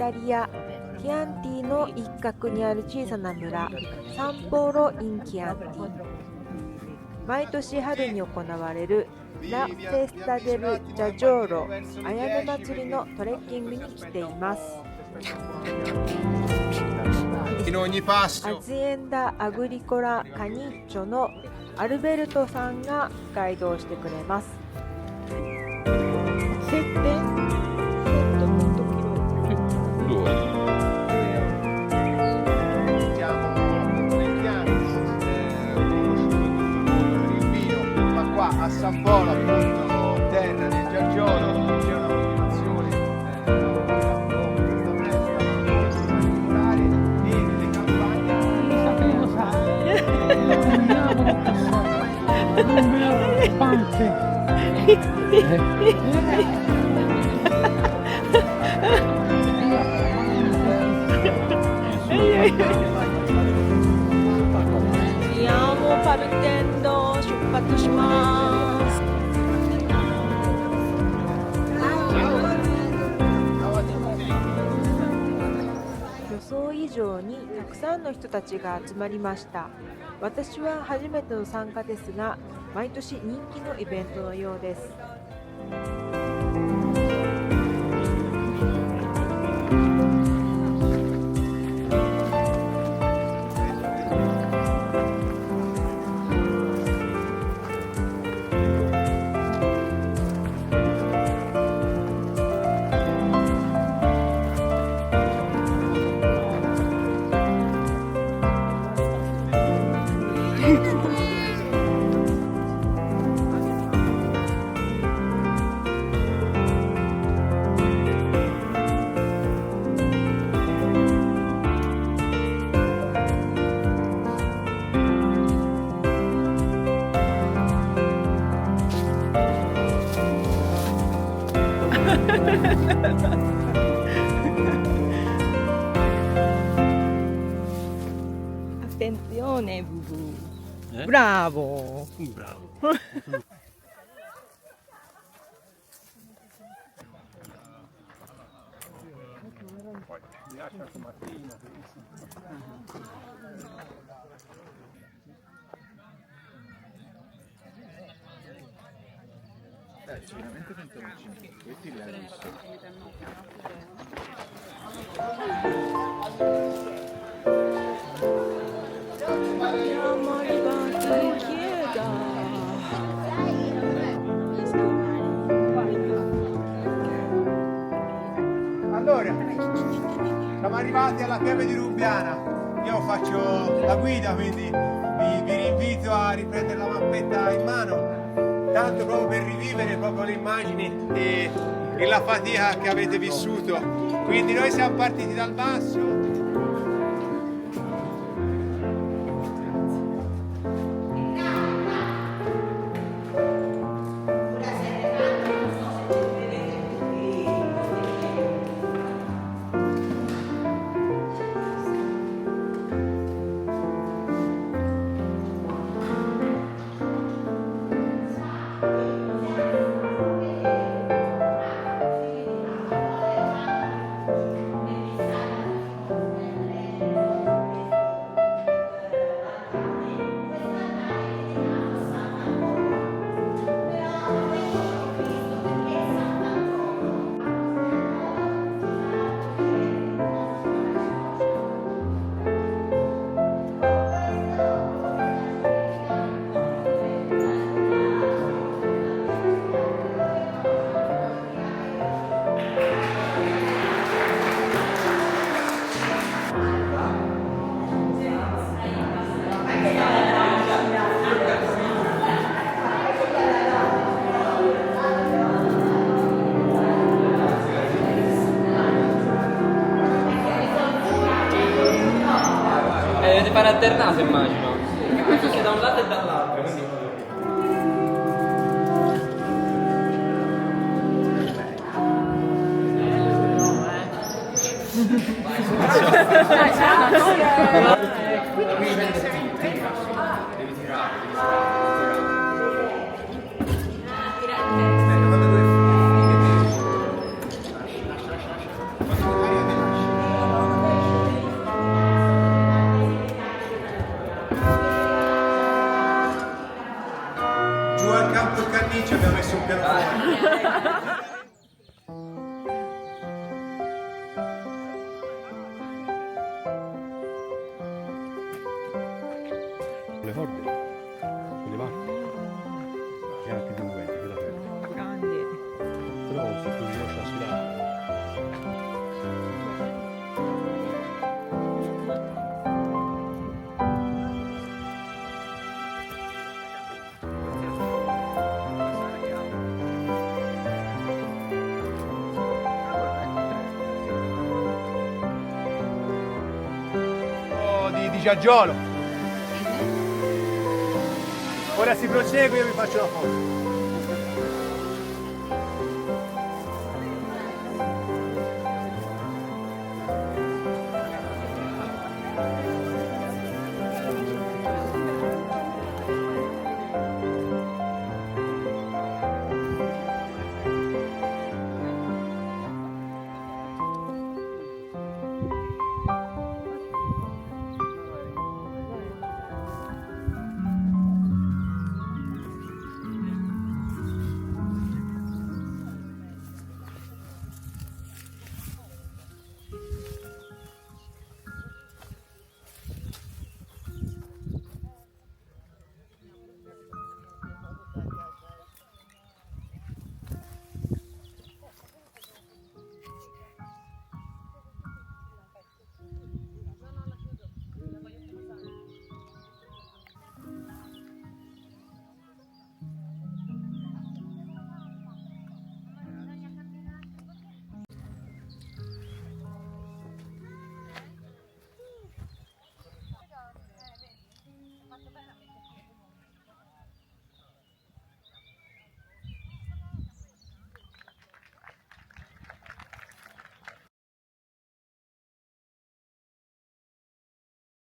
タリア・キアンティの一角にある小さな村、サンポーロ・イン・キアンティ。毎年春に行われるラ・フェスタ・デル・ジャジョーロあやめ祭りのトレッキングに来ています。アジエンダ・アグリコラ・カニッチョのアルベルトさんがガイドをしてくれます。A San Polo, appunto, terra del Giaggiolo, c'è una continuazione particolare e delle campagne. Stiamo partendo, 出発します。予想以上にたくさんの人たちが集まりました。私は初めての参加ですが、毎年人気のイベントのようです。Attenzione, Bubu. Bravo. Bravo. Sicuramente 125, questi li hai visto. Siamo arrivati in chiesa. Allora, siamo arrivati alla Pieve di Rubiana. Io faccio la guida, quindi vi rinvito a riprendere la mappetta in mano, tanto proprio per rivivere proprio le immagini e la fatica che avete vissuto. Quindi noi siamo partiti dal basso. Dovete fare alternato, immagino. Questo sia da un lato e dall'altro, quindi... Devi tirare. Quando vai a al campo il canniccio abbiamo messo un piano fuori. Le corde, quelle macchine, che anche di moventi, quella ferma. Grande. Però se tu riesci a sfidare. Di Giaggiolo. Ora si prosegue, io vi faccio la foto.